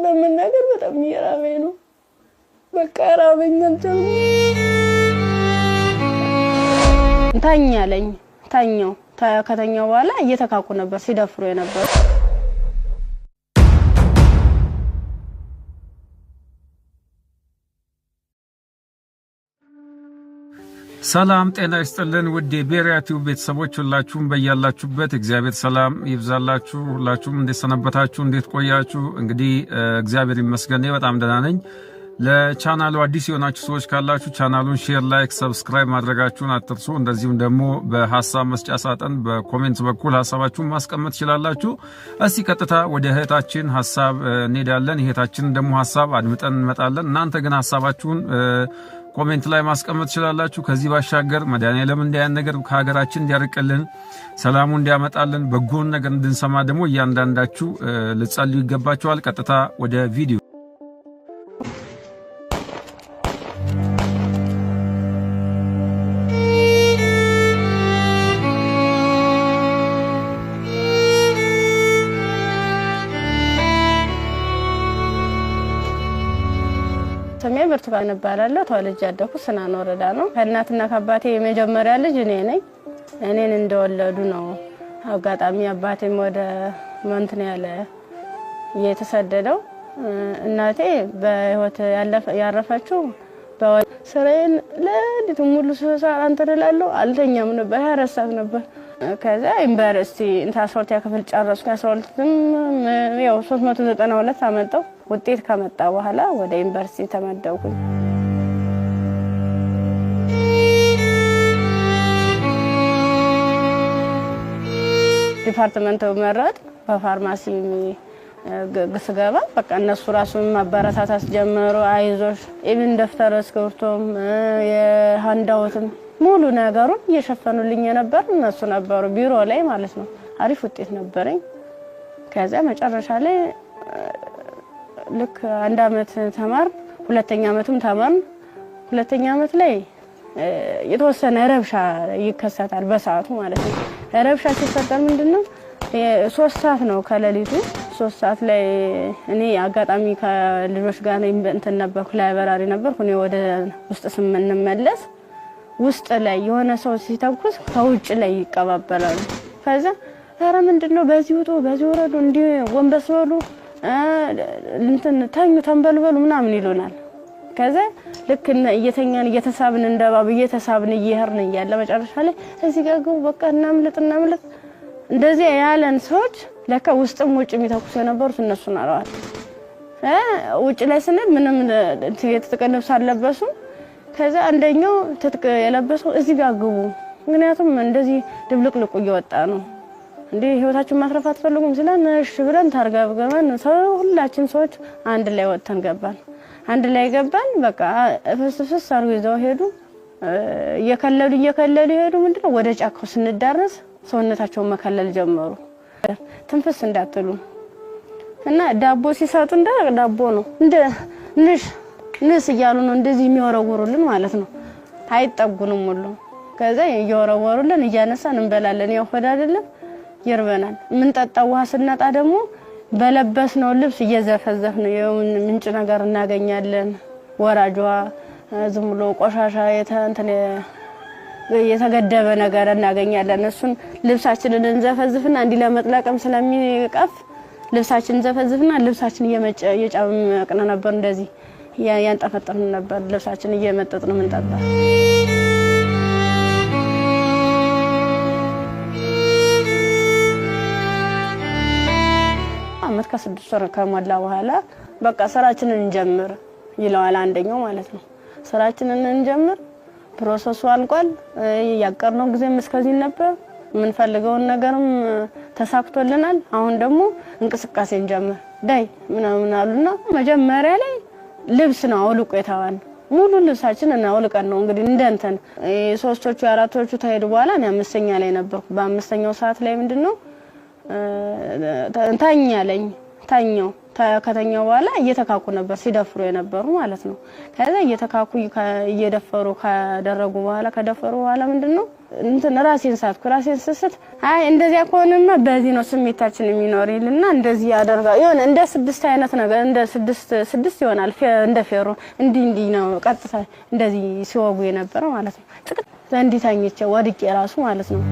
ለመናገር በጣም እየራበኝ ነው። በቃ ራበኝ አልቻልኩም። ታኛለኝ ታኛው ከተኛው በኋላ እየተካኩ ነበር ሲደፍሩ የነበር። ሰላም ጤና ይስጥልን ውድ የቤሪያ ቲዩብ ቤተሰቦች ሁላችሁም በያላችሁበት እግዚአብሔር ሰላም ይብዛላችሁ። ሁላችሁም እንዴት ሰነበታችሁ? እንዴት ቆያችሁ? እንግዲህ እግዚአብሔር ይመስገን በጣም ደህና ነኝ። ለቻናሉ አዲስ የሆናችሁ ሰዎች ካላችሁ ቻናሉን ሼር፣ ላይክ፣ ሰብስክራይብ ማድረጋችሁን አትርሱ። እንደዚሁም ደግሞ በሐሳብ መስጫ ሳጥን በኮሜንት በኩል ሐሳባችሁን ማስቀመጥ ትችላላችሁ። እስቲ ቀጥታ ወደ እህታችን ሐሳብ እንሄዳለን። እህታችንን ደግሞ ሐሳብ አድምጠን እንመጣለን። እናንተ ግን ሐሳባችሁን ኮሜንት ላይ ማስቀመጥ ትችላላችሁ። ከዚህ ባሻገር መድኃኒዓለም እንዲያን ነገር ከሀገራችን እንዲያርቅልን ሰላሙ እንዲያመጣልን በጎን ነገር እንድንሰማ ደግሞ እያንዳንዳችሁ ልጸልዩ ይገባችኋል። ቀጥታ ወደ ቪዲዮ ሰሜ ብርቱካን እባላለሁ። ተወልጄ ያደኩት ስናን ወረዳ ነው። ከእናትና ከአባቴ የመጀመሪያ ልጅ እኔ ነኝ። እኔን እንደወለዱ ነው አጋጣሚ አባቴም ወደ መንትን ያለ የተሰደደው። እናቴ በህይወት ያረፈችው ስራዬን ለሊቱ ሙሉ ሰዓት አንተላለው አልተኛም ነበር፣ ያረሳት ነበር። ከዛ ዩኒቨርሲቲ እንታስወርት ያከፍል ጨረስኩ። 12ም ያው 392 አመጣው። ውጤት ከመጣ በኋላ ወደ ዩኒቨርሲቲ ተመደብኩኝ። ዲፓርትመንት መረጥ በፋርማሲ ግስገባ በቃ እነሱ ራሱን ማበረታታት ጀመሩ። አይዞሽ ኢቭን ደፍተር እስክሪብቶም የሃንዳውትም ሙሉ ነገሩን እየሸፈኑልኝ ነበር እነሱ ነበሩ ቢሮ ላይ ማለት ነው። አሪፍ ውጤት ነበረኝ። ከዛ መጨረሻ ላይ ልክ አንድ አመት ተማር፣ ሁለተኛ አመትም ተማር። ሁለተኛ አመት ላይ የተወሰነ ረብሻ ይከሰታል በሰዓቱ ማለት ነው። ረብሻ ሲፈጠር ምንድነው 3 ሰዓት ነው ከሌሊቱ 3 ሰዓት ላይ እኔ አጋጣሚ ከልጆች ጋር እንትን ነበርኩ፣ ላይብራሪ ነበርኩ። እኔ ወደ ውስጥ ስንመለስ ውስጥ ላይ የሆነ ሰው ሲተኩስ ከውጭ ላይ ይቀባበላሉ። ከዛ ኧረ ምንድነው በዚህ ወጡ በዚህ ወረዱ እንዲ ወንበስ በሉ እንትን ታኙ ተንበልበሉ ምናምን ይሉናል። ከዛ ልክ እየተኛን እየተሳብን እንደባብ እየተሳብን እየሄርን እያለ መጨረሻ ላይ እዚህ ጋር ግቡ በቃ እናምልጥ እንደዚህ ያለን ሰዎች ለካ ውስጥም ውጭ የሚተኩሱ የነበሩት እነሱ ናቸው። ውጭ ላይ ስንል ምንም የተጠቀለሉ ሳለበሱ ከዛ አንደኛው ትጥቅ የለበሰው እዚህ ጋር ግቡ፣ ምክንያቱም እንደዚህ ድብልቅልቁ እየወጣ ነው እንዴ ህይወታችሁን ማትረፍ አትፈልጉም ሲለን እሺ ብለን ታርጋብገመን ሁላችን ሰዎች አንድ ላይ ወጥተን ገባን። አንድ ላይ ገባን። በቃ ፍስፍስ አርገው ይዘው ሄዱ። እየከለሉ ሄዱ። ምንድነው ወደ ጫካው ስንዳረስ ሰውነታቸውን መከለል ጀመሩ። ትንፍስ እንዳትሉ እና ዳቦ ሲሰጡ እንደ ዳቦ ነው እንደ ንስ እያሉ ነው እንደዚህ የሚወረወሩልን ማለት ነው። አይጠጉንም ሁሉ። ከዛ እየወረወሩልን እያነሳን እንበላለን። ያው ሆድ አይደለም ይርበናል። ምን ጠጣው ውሃ ስናጣ ደግሞ በለበስነው ልብስ እየዘፈዘፍን ምንጭ ነገር እናገኛለን። ወራጇ ዝም ብሎ ቆሻሻ የተገደበ ነገር እናገኛለን። እሱን ልብሳችንን እንዘፈዝፍና እንዲ ለመጥለቅም ስለሚቀፍ ልብሳችንን ዘፈዝፍና ልብሳችን እየጫመቅን ነበር። እንደዚህ ያንጠፈጠፍን ነበር። ልብሳችን እየመጠጥን ምንጠጣ። አመት ከ6 ወር ከሞላ በኋላ በቃ ስራችንን እንጀምር ይለዋል አንደኛው ማለት ነው። ስራችንን እንጀምር ፕሮሰሱ አልቋል። ያቀርነው ጊዜም እስከዚህ ነበር። ምን ፈልገውን ነገርም ተሳክቶልናል። አሁን ደግሞ እንቅስቃሴ እንጀምር ዳይ ምናምን አሉና መጀመሪያ ላይ ልብስ ነው አውልቆ የተባለ ሙሉ ልብሳችን እና አውልቀን ነው እንግዲህ እንደንተን ሶስቶቹ አራቶቹ ተሄዱ በኋላ እኔ አምስተኛ ላይ ነበርኩ። በአምስተኛው ሰዓት ላይ ምንድነው ታኛው ከተኛው በኋላ እየተካኩ ነበር ሲደፍሩ የነበሩ ማለት ነው። ከዛ እየተካኩ እየደፈሩ ከደረጉ በኋላ ምንድነው እንትን ራሴን ሳትኩ ራሴን ስስት አይ እንደዚያ ከሆነማ በዚህ ነው ስሜታችን የሚኖር ይልና እንደዚህ ያደርጋ ይሆን እንደ 6 አይነት ነገር እንደ 6 ይሆናል እንደ ፌሮ እንዲህ ነው ቀጥታ እንደዚህ ሲወጉ የነበረው ማለት ነው። ጥቅጥ እንዲታኝቼ ወድቄ ራሱ ማለት ነው።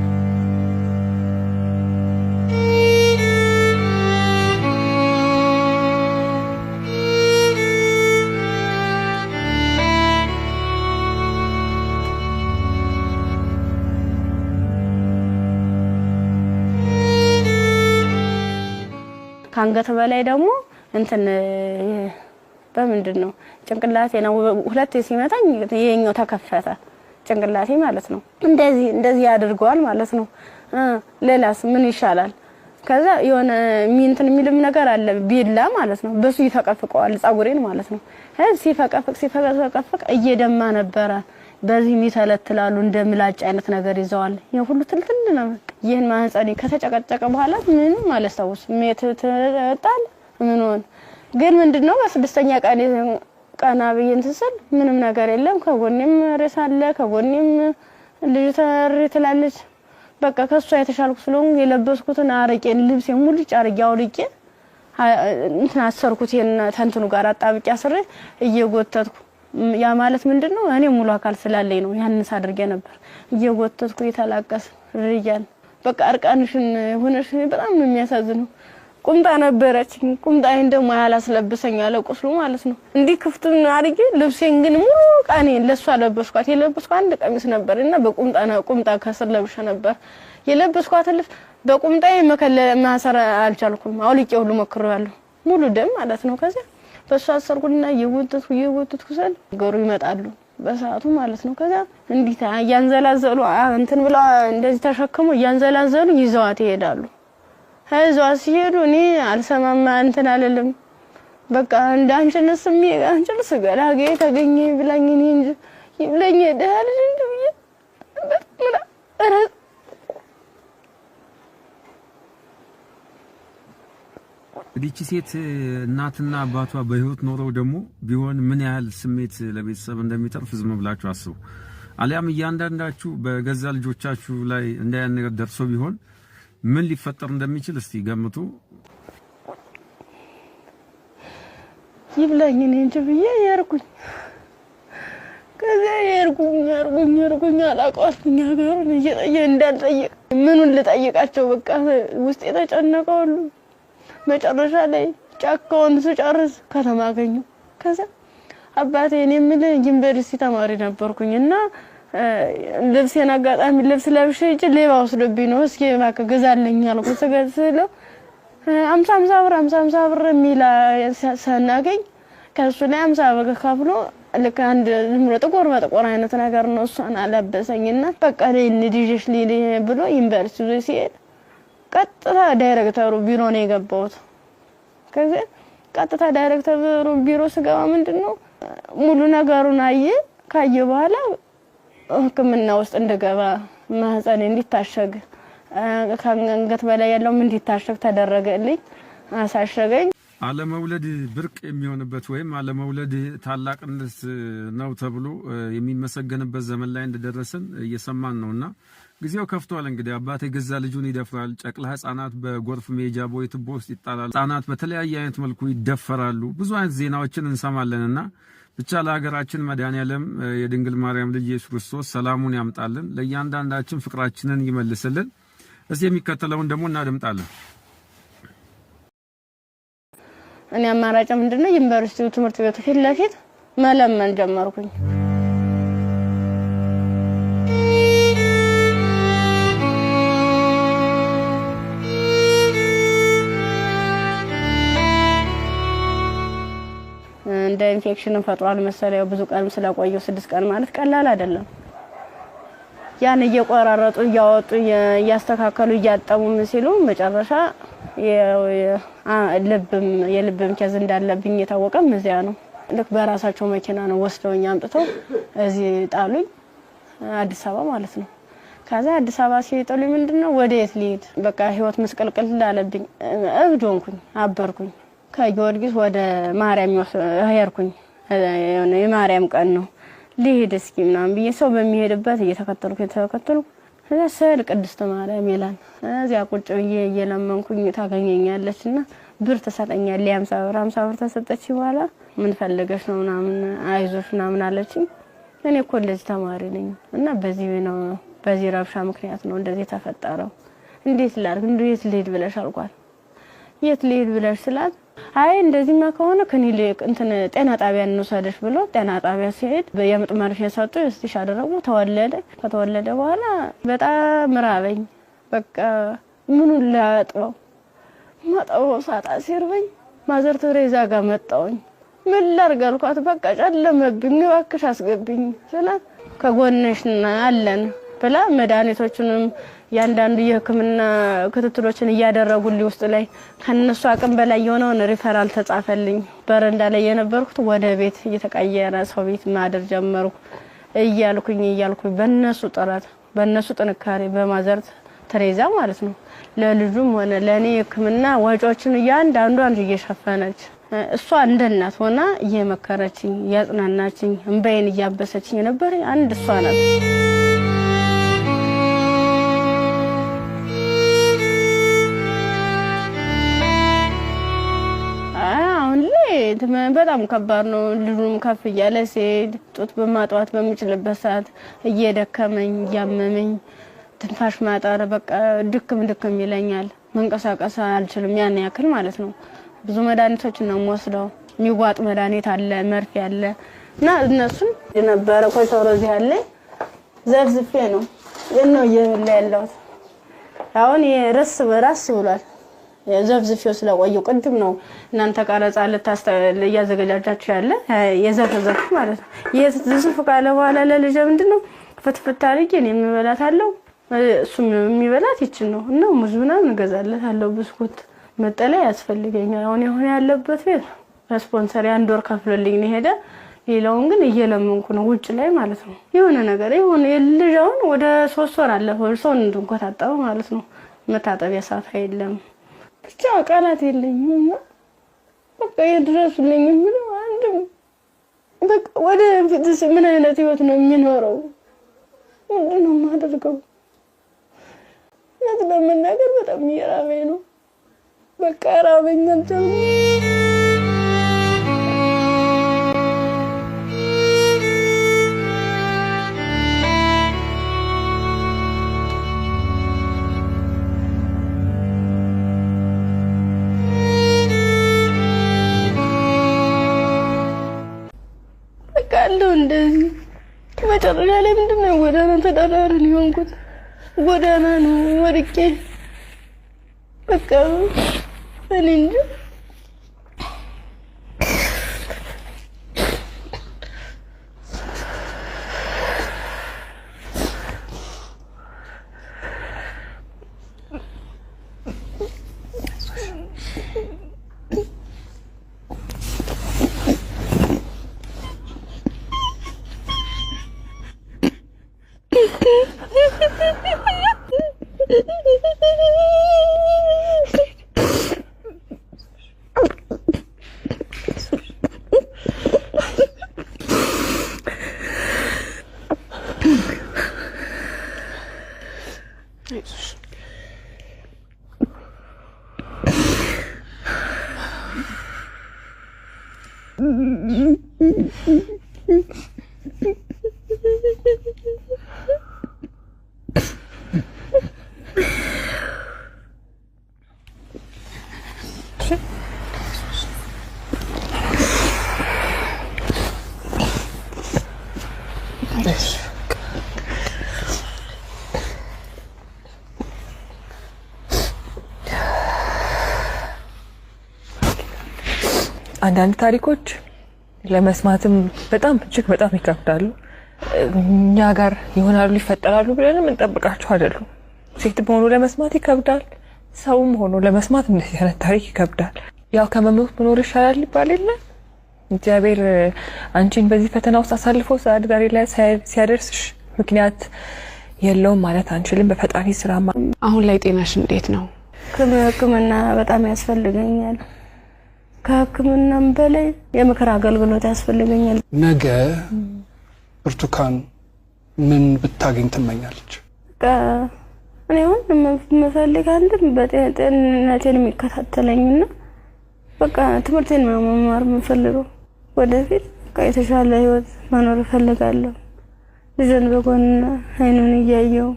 ካንገት በላይ ደግሞ እንትን በምንድነው ጭንቅላቴ ነው ሁለቴ ሲመታኝ የኛው ተከፈተ ጭንቅላቴ ማለት ነው። እንደዚህ ያድርገዋል ማለት ነው። ሌላስ ምን ይሻላል? ከዛ የሆነ እንትን የሚልም ነገር አለ ቢላ ማለት ነው። በሱ ይፈቀፍቀዋል ጻጉሬን ማለት ነው። ሲፈቀፍቅ እየደማ ነበረ። በዚህ ሚተለትላሉ እንደምላጭ አይነት ነገር ይዘዋል። የሁሉ ትልትል ነው። ይሄን ማህፀኔ ከተጨቀጨቀ በኋላ ምንም አላስታውስ ተጣል ምን ሆነ ግን ምንድነው በስድስተኛ ቀና ብዬን ተሰል ምንም ነገር የለም። ከጎኔም ሬሳለ ከጎኔም ልጅ ተርትላለች። በቃ ከሷ የተሻልኩ ስለሆነ የለበስኩትን አረቄን ልብሴን ሙሉ ጫርጌ አውልቄ እንትን አሰርኩት ተንትኑ ጋር አጣብቄ አስሬ እየጎተትኩ ያ ማለት ምንድነው እኔ ሙሉ አካል ስላለኝ ነው ያንስ አድርጌ ነበር እየጎተትኩ የተላቀስ ርያል በቃ አርቃንሽን ሆነሽ በጣም የሚያሳዝነው ቁምጣ ነበረች ቁምጣዬን ደግሞ ያላስለብሰኝ ያለ ቁስሉ ማለት ነው። እንዲህ ክፍቱን አድርጌ ልብሴን ግን ሙሉ ቃኔ ለሷ ለበስኳት የለበስኳት አንድ ቀሚስ ነበርና ቁምጣ ከስር ለብሼ ነበር የለበስኳት ልብስ በቁምጣዬ መከለል ማሰራ አልቻልኩም። አውልቄ ሁሉ ሞክሬያለሁ ሙሉ ደም ማለት ነው። ከዛ በሷ አሰርኩና የወተትኩ ሰል ገሩ ይመጣሉ በሰዓቱ ማለት ነው። ከዛ እንዲታ ያንዘላዘሉ እንትን ብላ እንደዚህ ተሸክሙ ያንዘላዘሉ ይዘዋት ይሄዳሉ። ሀይዟት ሲሄዱ እኔ አልሰማማ እንትን አለልም በቃ እንዳንችልስ አንችልስ ገላጌ ተገኘ ብላኝ እኔ እንጂ ይብለኝ ደህል እንዴ ዲቺ ሴት እናትና አባቷ በህይወት ኖረው ደግሞ ቢሆን ምን ያህል ስሜት ለቤተሰብ እንደሚተርፍ ዝም ብላችሁ አስቡ። አሊያም እያንዳንዳችሁ በገዛ ልጆቻችሁ ላይ እንዳያን ነገር ደርሶ ቢሆን ምን ሊፈጠር እንደሚችል እስቲ ገምቱ። ይብላኝ እኔ እንጂ ብዬ ያርኩኝ ከዛ ያርኩኝ አላቋልኝ ሀገሩን እንዳልጠይቅ ምኑን ልጠይቃቸው በቃ ውስጥ የተጨነቀው ሁሉ መጨረሻ ላይ ጫካውን ስጨርስ ከተማ አገኘሁ። ከዛ አባቴ እኔ ምን ዩኒቨርሲቲ ተማሪ ነበርኩኝና ልብሴን አጋጣሚ ልብስ ለብሼ እጅ ሌባ ወስዶብኝ ነው እስኪ እባክህ ግዛልኝ አልኩት። ስገዛለው 50 ብር ሚላ ሰናገኝ ከሱ ላይ 50 ብር ከፍሎ ልክ አንድ ዝምሮ ጥቁር አይነት ነገር ነው እሷን አለበሰኝና በቃ ለንዲጅሽ ሊሊ ብሎ ዩኒቨርሲቲ ሲሄድ ቀጥታ ዳይሬክተሩ ቢሮ ነው የገባሁት። ከዛ ቀጥታ ዳይሬክተሩ ቢሮ ስገባ ምንድነው ሙሉ ነገሩን ካየ በኋላ ህክምና ውስጥ እንደገባ ማህፀኔ እንዲታሸግ ከአንገት በላይ ያለው እንዲታሸግ ተደረገልኝ። አሳሸገኝ። አለመውለድ ብርቅ የሚሆንበት ወይም አለመውለድ ታላቅነት ነው ተብሎ የሚመሰገንበት ዘመን ላይ እንደደረሰን እየሰማን ነውና ጊዜው ከፍቷል። እንግዲህ አባቴ ገዛ ልጁን ይደፍራል። ጨቅላ ህፃናት በጎርፍ ሜጃ ቦይ ቱቦ ውስጥ ይጣላሉ። ህፃናት በተለያየ አይነት መልኩ ይደፈራሉ። ብዙ አይነት ዜናዎችን እንሰማለንና ብቻ ለሀገራችን መድኃኔዓለም የድንግል ማርያም ልጅ ኢየሱስ ክርስቶስ ሰላሙን ያምጣልን፣ ለእያንዳንዳችን ፍቅራችንን ይመልስልን። እስቲ የሚከተለውን ደግሞ እናደምጣለን። እኔ አማራጭ ምንድነው ዩኒቨርሲቲው ትምህርት ቤቱ ፊት ለፊት መለመን ጀመርኩኝ። እንደ ኢንፌክሽን ፈጥሯል መሰለኝ ብዙ ቀን ስለቆየው 6 ቀን ማለት ቀላል አይደለም። ያን እየቆራረጡ እያወጡ እያስተካከሉ እያጠሙ ሲሉ መጨረሻ የልብም ኬዝ እንዳለብኝ የታወቀም እዚያ ነው። ልክ በራሳቸው መኪና ነው ወስደውኝ አምጥተው እዚህ ጣሉኝ አዲስ አበባ ማለት ነው። ከዛ አዲስ አበባ ሲጥሉኝ ምንድነው ወዴት ልሂድ በቃ ህይወት መስቀልቅል እንዳለብኝ እብድ ሆንኩኝ አበርኩኝ። ከጊዮርጊስ ወደ ማርያም ሄድኩኝ። የማርያም ቀን ነው ልሂድ እስኪ ምናምን ብዬ ሰው በሚሄድበት እየተከተልኩ ለሰል ቅድስት ማርያም ይላል እዚያ ቁጭ ብዬ እየለመንኩኝ ታገኘኛለችና ብር ተሰጠኛለች 50 ብር ተሰጠች በኋላ ምን ፈልገሽ ነው ምናምን አይዞሽ ምናምን አለችኝ እኔ ኮሌጅ ተማሪ ነኝ እና በዚህ ረብሻ ምክንያት ነው እንደዚህ ተፈጠረው እንዴት ላድርግ እንዴት ልሄድ ብለሽ አልኳት የት ልሄድ ብለሽ ስላት አይ እንደዚህማ ከሆነ ከኒልክ እንትን ጤና ጣቢያ እንወሰደሽ ብሎ ጤና ጣቢያ ሲሄድ የምጥ መርፌ ሰጡ እስቲሽ አደረጉ ከተወለደ በኋላ በጣም ራበኝ በቃ ምኑን ላጥበው ማጣው ሳጣ ሲርበኝ ማዘር ተሬዛ ጋር መጣውኝ ምን ላድርግ አልኳት በቃ ጨለመብኝ እባክሽ አስገብኝ ስላት ከጎንሽ አለን ብላ መድኃኒቶቹንም ያንዳንዱ የህክምና ክትትሎችን ያደረጉልኝ ውስጥ ላይ ከነሱ አቅም በላይ የሆነውን ሪፈራል ተጻፈልኝ በረንዳ ላይ የነበርኩት ወደ ቤት እየተቀየረ ሰው ቤት ማደር ጀመርኩ እያልኩኝ በእነሱ ጥረት በእነሱ ጥንካሬ በማዘር ተሬዛ ማለት ነው ለልጁም ሆነ ለኔ ህክምና ወጪዎችን ያንዳንዷን እየሸፈነች እሷ እንደ እናት ሆና እየመከረችኝ ያጽናናችኝ እንባዬን እያበሰችኝ ነበር አንድ እሷ ናት በጣም ከባድ ነው ልጁም ከፍ ያለ ሲሄድ ጡት በማጥዋት በሚችልበት ሰዓት እየደከመኝ ያመመኝ ትንፋሽ ማጣር በቃ ድክም ይለኛል መንቀሳቀስ አልችልም ያን ያክል ማለት ነው ብዙ መድኃኒቶች ነው ወስደው የሚዋጥ መድኃኒት አለ መርፌ አለ እና እነሱን የነበረ ኮይቶሮ እዚህ አለ ዘፍዝፌ ነው የነው ያለው አሁን የራስ በራስ ይውላል የዘፍዝፌው ስለቆየው ቅድም ነው እናንተ ቀረጻ ልታስተል ያዘጋጃችሁ ያለ የዘፈዘፍ ማለት ነው የዘፈዘፍ ካለ በኋላ ለልጅ ምንድነው ፍትፍት አርጌ እኔ የምበላታለሁ እሱም የሚበላት ይችል ነው እና ሙዝና እንገዛለታለሁ ብስኩት መጠለያ ያስፈልገኛል አሁን ያለበት ቤት ስፖንሰር አንድ ወር ከፍሎልኝ ነው ሄደ ሌላውን ግን እየለመንኩ ነው ውጭ ላይ ማለት ነው የሆነ ነገር የልጅውን ወደ 3 ወር አለፈው ሰው እንድንቆጣጣው ማለት ነው መታጠቢያ ሰዓት አይደለም ብቻ ቃላት የለኝም በቃ የድረሱልኝ ምን አንድም በቃ ወደ ፊትስ ምን አይነት ህይወት ነው የሚኖረው ምንድነው ማደርገው ለምን ነገር በጣም ይራበኝ ነው በቃ ራበኝ አንተም እንደዚህ መጨረሻ ላይ ምንድነው ጎዳና ተዳዳሪ ሊሆንኩት ጎዳና ነው ወርቄ በቃ እኔ እንጂ አንዳንድ ታሪኮች ለመስማትም በጣም እጅግ በጣም ይከብዳሉ እኛ ጋር ይሆናሉ ይፈጠራሉ ብለን እንጠብቃቸው አይደለም ሴት ሆኖ ለመስማት ይከብዳል ሰውም ሆኖ ለመስማት እንደዚህ አይነት ታሪክ ይከብዳል ያው ከመሞት መኖር ይሻላል ይባላል እግዚአብሔር አንቺን በዚህ ፈተና ውስጥ አሳልፎ ዛሬ ላይ ሲያደርስሽ ምክንያት የለውም ማለት አንችልም በፈጣሪ ስራ አሁን ላይ ጤናሽ እንዴት ነው ከህክምና በጣም ያስፈልገኛል ከህክምናም በላይ የምክር አገልግሎት ያስፈልገኛል ነገ ብርቱካን ምን ብታገኝ ትመኛለች እኔ አሁን የምፈልግ አንድም በጤንነቴን የሚከታተለኝና በቃ ትምህርቴን መማር የምፈልገው ወደፊት የተሻለ ህይወት መኖር እፈልጋለሁ። ልጅን በጎን አይኑን እያየው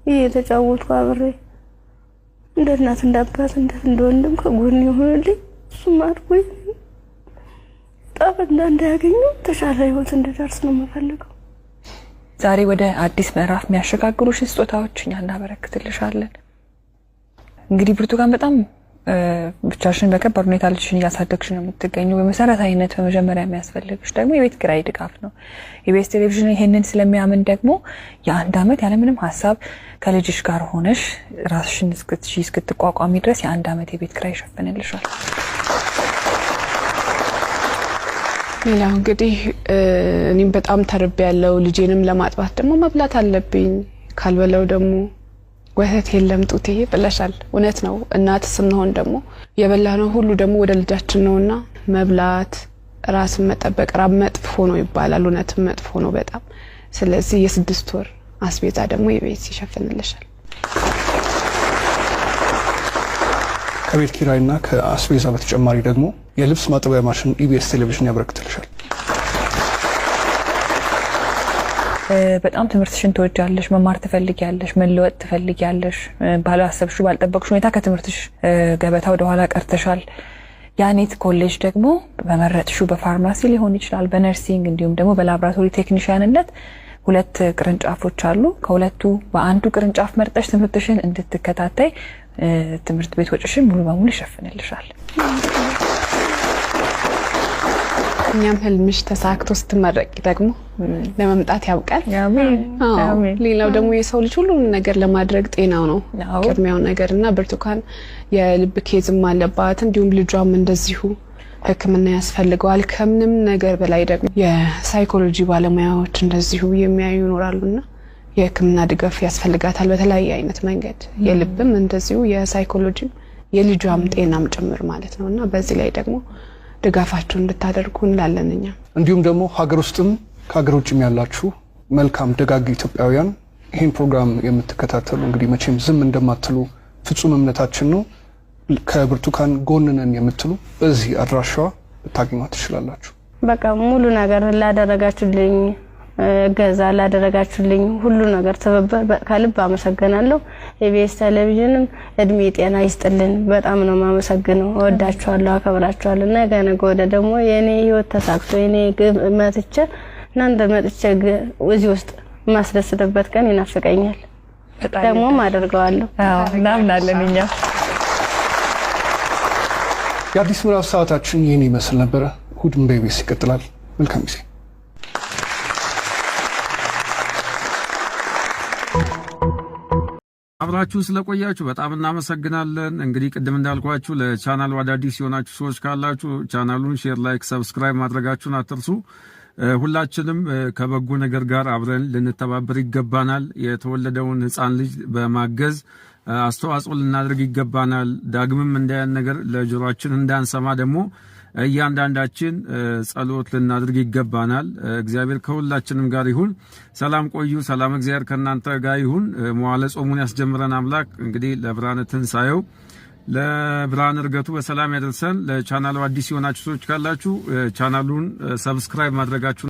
እየተጫወትኩ አብሬ እንደ እናት እንደ አባት እንደ ወንድም ከጎን ይሆንልኝ እሱም አድርጎኝ ጠብ እንዳያገኙ ተሻለ ህይወት እንድደርስ ነው የምፈልገው። ዛሬ ወደ አዲስ ምዕራፍ የሚያሸጋግሩሽ ስጦታዎች እኛ እናበረክትልሻለን። እንግዲህ ብርቱካን በጣም ብቻሽን በከባድ ሁኔታ ልጅሽን እያሳደግሽ ነው የምትገኘው። በመሰረታዊነት በመጀመሪያ የሚያስፈልግሽ ደግሞ የቤት ኪራይ ድጋፍ ነው። ኢቢኤስ ቴሌቪዥን ይሄንን ስለሚያምን ደግሞ የ1 አመት ያለምንም ሀሳብ ከልጅሽ ጋር ሆነሽ ራስሽን እስክትቋቋሚ ድረስ የ1 አመት የቤት ኪራይ ይሸፍንልሻል። ሌላው እንግዲህ እኔም በጣም ተርቤያለሁ። ልጄንም ለማጥባት ደግሞ መብላት አለብኝ። ካልበላው ደግሞ ወተት የለም ጡቴ ብለሻል። እውነት ነው። እናት ስንሆን ደግሞ የበላነው ሁሉ ደግሞ ወደ ልጃችን ነውና መብላት ራስን መጠበቅ ራብ መጥፎ ነው ይባላል። እውነትም መጥፎ ነው በጣም። ስለዚህ የ6 ወር አስቤዛ ደግሞ የቤት ይሸፍንልሻል። ከቤት ኪራይና ከአስቤዛ በተጨማሪ ደግሞ የልብስ ማጠቢያ ማሽን ኢቢኤስ ቴሌቪዥን ያበረክትልሻል። በጣም ትምህርትሽን ትወጃለሽ፣ መማር ትፈልጊያለሽ፣ መለወጥ ትፈልጊያለሽ። ባላሰብሽው ባልጠበቅሽው ሁኔታ ከትምህርትሽ ገበታ ወደ ኋላ ቀርተሻል። ያኔት ኮሌጅ ደግሞ በመረጥሽው በፋርማሲ ሊሆን ይችላል፣ በነርሲንግ እንዲሁም ደግሞ በላብራቶሪ ቴክኒሻንነት 2 ቅርንጫፎች አሉ። ከሁለቱ በአንዱ ቅርንጫፍ መርጠሽ ትምህርትሽን እንድትከታተይ ትምህርት ቤት ወጪሽን ሙሉ በሙሉ ይሸፍንልሻል። እኛም ህልምሽ ተሳክቶ ስትመረቂ ደግሞ ለመምጣት ያብቃል። አሜን። ሌላው ደግሞ የሰው ልጅ ሁሉ ነገር ለማድረግ ጤናው ነው ቅድሚያው ነገርና ብርቱካን የልብ ኬዝም አለባት። እንዲሁም ልጇም እንደዚሁ ሕክምና ያስፈልገዋል። ከምንም ነገር በላይ ደግሞ የሳይኮሎጂ ባለሙያዎች እንደዚሁ የሚያዩ ይኖራሉና የሕክምና ድጋፍ ያስፈልጋታል በተለያየ አይነት መንገድ። የልብም እንደዚሁ የሳይኮሎጂም የልጇም ጤናም ጭምር ማለት ነውና በዚህ ላይ ደግሞ ድጋፋችሁን እንድታደርጉ እንላለንኛ። እንዲሁም ደግሞ ሀገር ውስጥም ከሀገር ውጭም ያላችሁ መልካም ደጋግ ኢትዮጵያውያን ይህን ፕሮግራም የምትከታተሉ እንግዲህ መቼም ዝም እንደማትሉ ፍጹም እምነታችን ነው። ከብርቱካን ጎን ነን የምትሉ በዚህ አድራሻዋ ልታገኟት ትችላላችሁ። በቃ ሙሉ ነገር ላደረጋችሁልኝ ገዛ ላደረጋችሁልኝ ሁሉ ነገር ተበበ ከልብ አመሰግናለሁ። ኢቢኤስ ቴሌቪዥንም እድሜ ጤና ይስጥልን። በጣም ነው ማመሰግነው። ወዳችኋለሁ፣ አከብራችኋለሁ። ነገ ወደ ደግሞ የኔ ህይወት ተሳክቶ የኔ መጥቼ እናንተ መጥቼ እዚህ ውስጥ ማስደስተበት ቀን ይናፍቀኛል። ደግሞ አደርገዋለሁ። እናምናለን እኛ። የአዲስ ምዕራፍ ሰዓታችን ይህን ይመስል ነበረ። እሑድም በኢቢኤስ ይቀጥላል። መልካም ጊዜ። አብራችሁ ስለቆያችሁ በጣም እናመሰግናለን። እንግዲህ ቅድም እንዳልኳችሁ ለቻናሉ አዳዲስ የሆናችሁ ሰዎች ካላችሁ ቻናሉን ሼር፣ ላይክ፣ ሰብስክራይብ ማድረጋችሁን አትርሱ። ሁላችንም ከበጎ ነገር ጋር አብረን ልንተባበር ይገባናል። የተወለደውን ሕፃን ልጅ በማገዝ አስተዋጽኦ ልናደርግ ይገባናል። ዳግምም እንዳያን ነገር ለጆሮአችን እንዳንሰማ ደግሞ እያንዳንዳችን ጸሎት ልናድርግ ይገባናል። እግዚአብሔር ከሁላችንም ጋር ይሁን። ሰላም ቆዩ። ሰላም እግዚአብሔር ከናንተ ጋር ይሁን። መዋዕለ ጾሙን ያስጀምረን አምላክ እንግዲህ ለብርሃነ ትንሣኤው ለብርሃነ ዕርገቱ በሰላም ያደርሰን። ለቻናሉ አዲስ የሆናችሁ ሰዎች ካላችሁ ቻናሉን ሰብስክራይብ ማድረጋችሁ